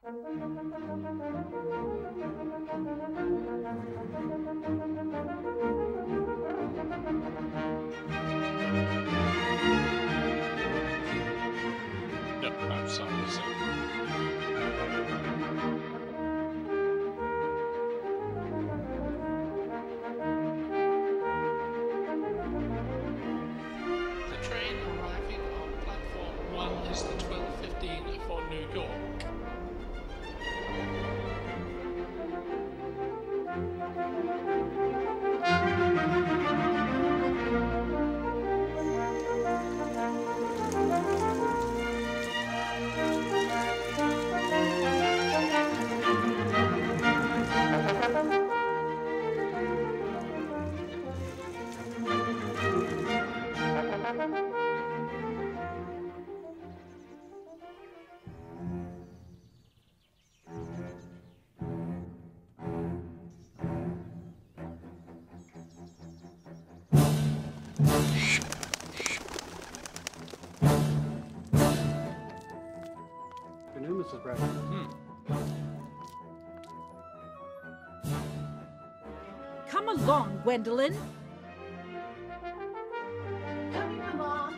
No, I'm sorry, sir. The train arriving on platform 1 is the 12:15 for New York. Good afternoon, Mrs. Bradford. Come along, Gwendolyn. Coming, Mama.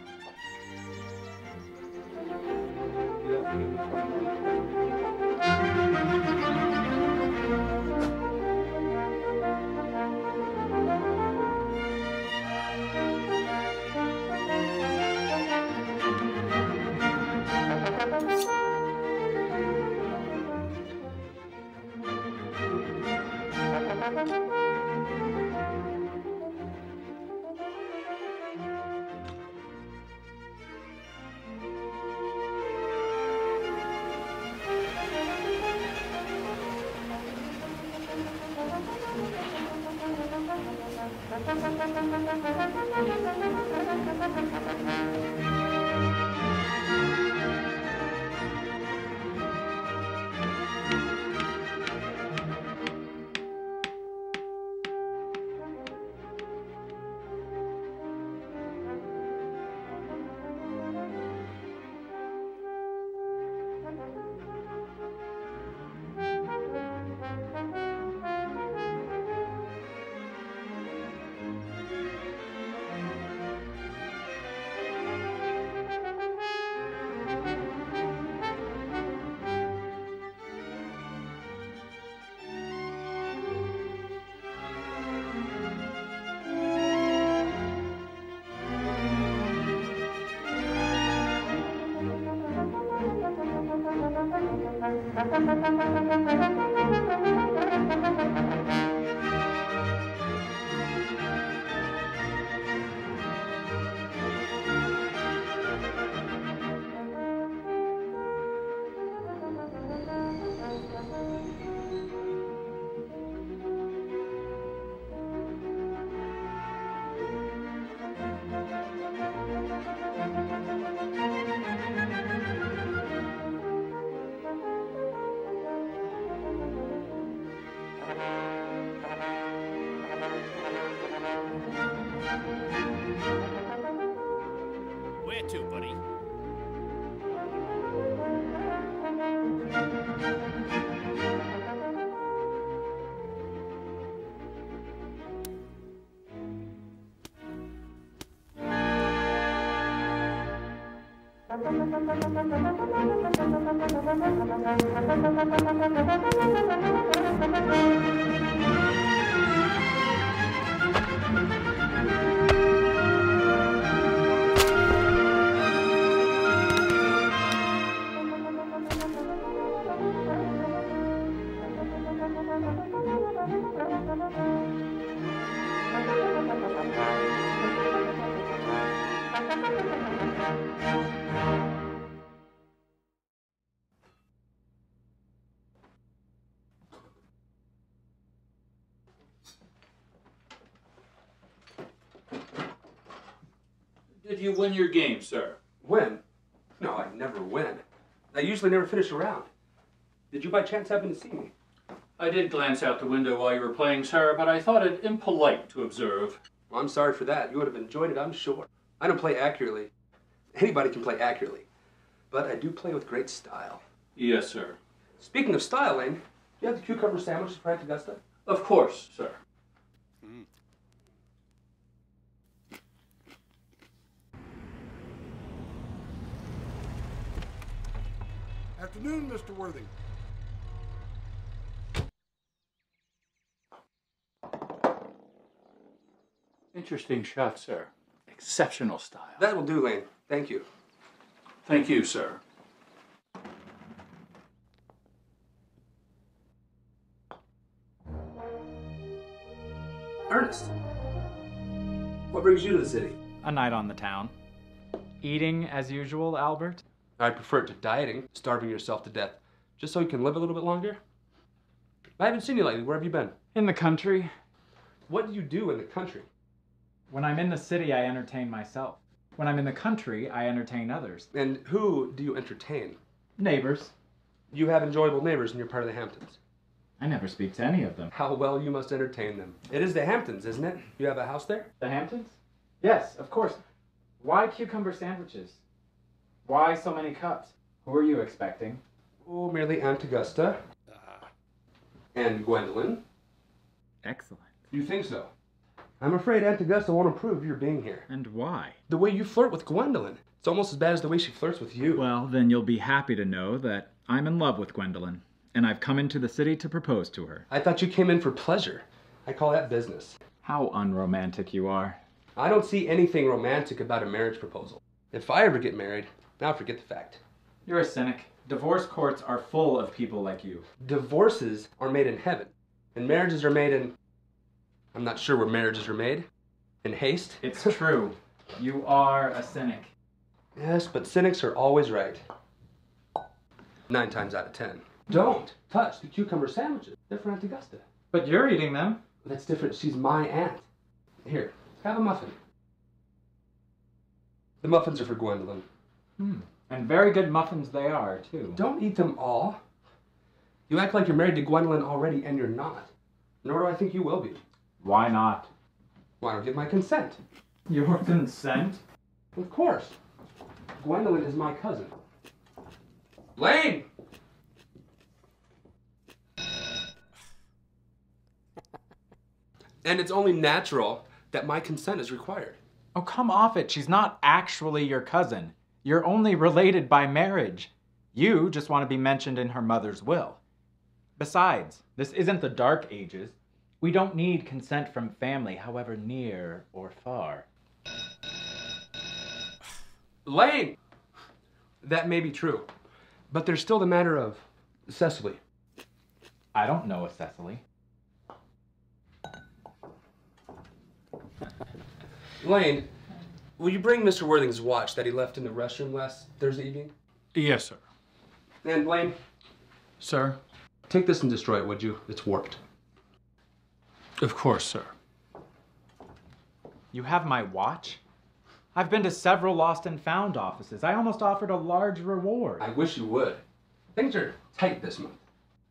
Where to, buddy? Did you win your game, sir? Win? No, I never win. I usually never finish a round. Did you by chance happen to see me? I did glance out the window while you were playing, sir, but I thought it impolite to observe. Well, I'm sorry for that. You would have enjoyed it, I'm sure. I don't play accurately. Anybody can play accurately. But I do play with great style. Yes, sir. Speaking of styling, do you have the cucumber sandwiches for Aunt Augusta? Of course, sir. Afternoon, Mr. Worthing. Interesting shot, sir. Exceptional style. That will do, Lane. Thank you. Thank you, sir. Ernest, what brings you to the city? A night on the town. Eating as usual, Albert? I prefer it to dieting, starving yourself to death, just so you can live a little bit longer. I haven't seen you lately. Where have you been? In the country. What do you do in the country? When I'm in the city, I entertain myself. When I'm in the country, I entertain others. And who do you entertain? Neighbors. You have enjoyable neighbors in your part of the Hamptons. I never speak to any of them. How well you must entertain them. It is the Hamptons, isn't it? You have a house there? The Hamptons? Yes, of course. Why cucumber sandwiches? Why so many cups? Who are you expecting? Oh, merely Aunt Augusta. And Gwendolyn. Excellent. You think so? I'm afraid Aunt Augusta won't approve of your being here. And why? The way you flirt with Gwendolyn. It's almost as bad as the way she flirts with you. Well, then you'll be happy to know that I'm in love with Gwendolyn, and I've come into the city to propose to her. I thought you came in for pleasure. I call that business. How unromantic you are. I don't see anything romantic about a marriage proposal. If I ever get married, now forget the fact. You're a cynic. Divorce courts are full of people like you. Divorces are made in heaven, and marriages are made in... I'm not sure where marriages are made. In haste? It's true. You are a cynic. Yes, but cynics are always right. 9 times out of 10. Don't touch the cucumber sandwiches. They're for Aunt Augusta. But you're eating them. That's different. She's my aunt. Here, have a muffin. The muffins are for Gwendolyn. And very good muffins they are, too. Don't eat them all. You act like you're married to Gwendolyn already, and you're not. Nor do I think you will be. Why not? Why don't give my consent? Your consent? Of course. Gwendolyn is my cousin. Lane! And it's only natural that my consent is required. Oh, come off it. She's not actually your cousin. You're only related by marriage. You just want to be mentioned in her mother's will. Besides, this isn't the Dark Ages. We don't need consent from family, however near or far. Lane! That may be true, but there's still the matter of Cecily. I don't know a Cecily. Lane, will you bring Mr. Worthing's watch that he left in the restroom last Thursday evening? Yes, sir. And Lane, Sir? take this and destroy it, would you? It's warped. Of course, sir. You have my watch? I've been to several lost and found offices. I almost offered a large reward. I wish you would. Things are tight this month.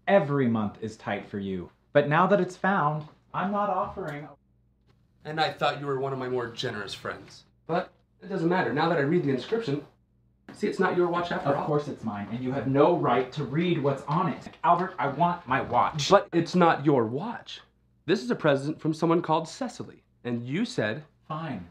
Every month is tight for you. But now that it's found, I'm not offering. And I thought you were one of my more generous friends. But it doesn't matter. Now that I read the inscription, see, it's not your watch after all. Of course it's mine, and you have no right to read what's on it. Albert, I want my watch. But it's not your watch. This is a present from someone called Cecily. And you said... Fine.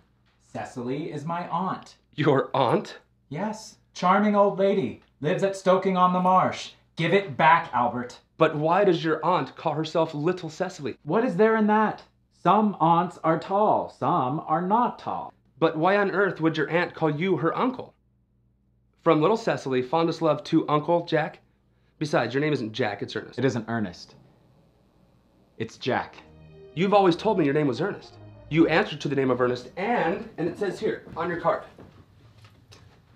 Cecily is my aunt. Your aunt? Yes. Charming old lady. Lives at Stoking-on-the-Marsh. Give it back, Albert. But why does your aunt call herself Little Cecily? What is there in that? Some aunts are tall, some are not tall. But why on earth would your aunt call you her uncle? From Little Cecily, fondest love to Uncle Jack. Besides, your name isn't Jack, it's Ernest. It isn't Ernest. It's Jack. You've always told me your name was Ernest. You answered to the name of Ernest, and it says here, on your card,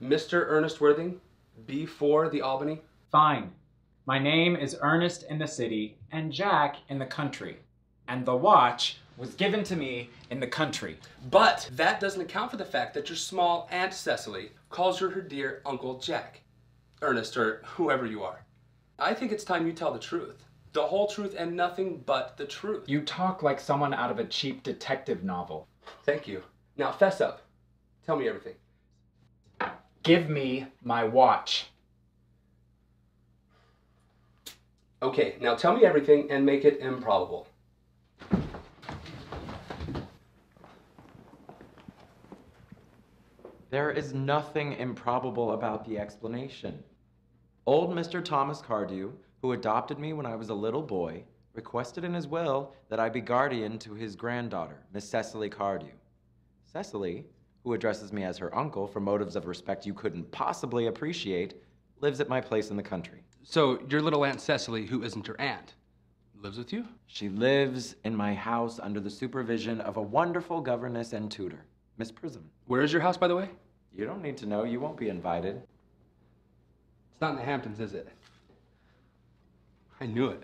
Mr. Ernest Worthing, B4, the Albany. Fine. My name is Ernest in the city, and Jack in the country. And the watch was given to me in the country. But that doesn't account for the fact that your small Aunt Cecily calls you her dear Uncle Jack. Ernest, or whoever you are. I think it's time you tell the truth. The whole truth and nothing but the truth. You talk like someone out of a cheap detective novel. Thank you. Now fess up. Tell me everything. Give me my watch. Okay, now tell me everything and make it improbable. There is nothing improbable about the explanation. Old Mr. Thomas Cardew, who adopted me when I was a little boy, requested in his will that I be guardian to his granddaughter, Miss Cecily Cardew. Cecily, who addresses me as her uncle for motives of respect you couldn't possibly appreciate, lives at my place in the country. So your little Aunt Cecily, who isn't your aunt, lives with you? She lives in my house under the supervision of a wonderful governess and tutor, Miss Prism. Where is your house, by the way? You don't need to know. You won't be invited. It's not in the Hamptons, is it? I knew it.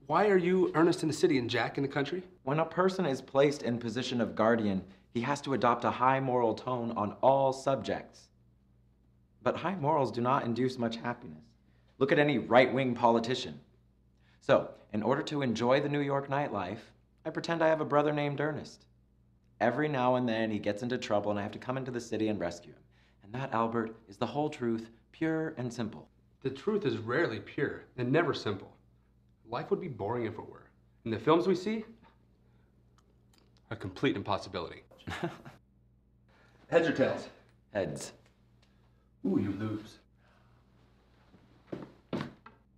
Why are you Ernest in the city and Jack in the country? When a person is placed in position of guardian, he has to adopt a high moral tone on all subjects. But high morals do not induce much happiness. Look at any right-wing politician. So, in order to enjoy the New York nightlife, I pretend I have a brother named Ernest. Every now and then he gets into trouble and I have to come into the city and rescue him. And that, Albert, is the whole truth, pure and simple. The truth is rarely pure and never simple. Life would be boring if it were. And the films we see, a complete impossibility. Heads or tails? Heads. Ooh, you lose.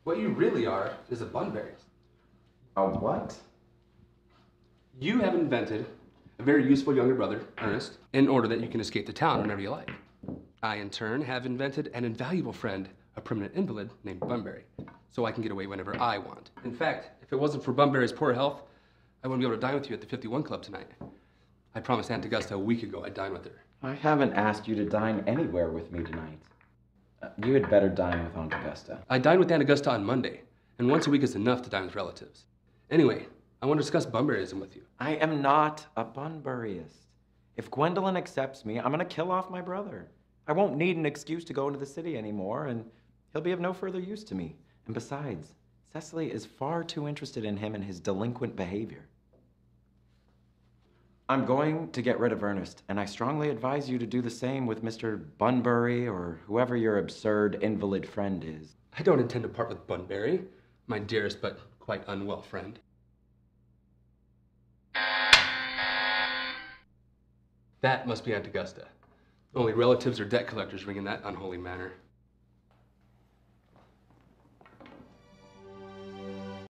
What you really are is a Bunbury's. A what? You have invented a very useful younger brother, Ernest, in order that you can escape the town whenever you like. I, in turn, have invented an invaluable friend, a permanent invalid named Bunbury, so I can get away whenever I want. In fact, if it wasn't for Bunbury's poor health, I wouldn't be able to dine with you at the 51 Club tonight. I promised Aunt Augusta a week ago I'd dine with her. I haven't asked you to dine anywhere with me tonight. You had better dine with Aunt Augusta. I dine with Aunt Augusta on Monday, and once a week is enough to dine with relatives. Anyway, I want to discuss Bunburyism with you. I am not a Bunburyist. If Gwendolyn accepts me, I'm going to kill off my brother. I won't need an excuse to go into the city anymore, and he'll be of no further use to me. And besides, Cecily is far too interested in him and his delinquent behavior. I'm going to get rid of Ernest, and I strongly advise you to do the same with Mr. Bunbury or whoever your absurd invalid friend is. I don't intend to part with Bunbury, my dearest but quite unwell friend. That must be Aunt Augusta. Only relatives or debt collectors ring in that unholy manner.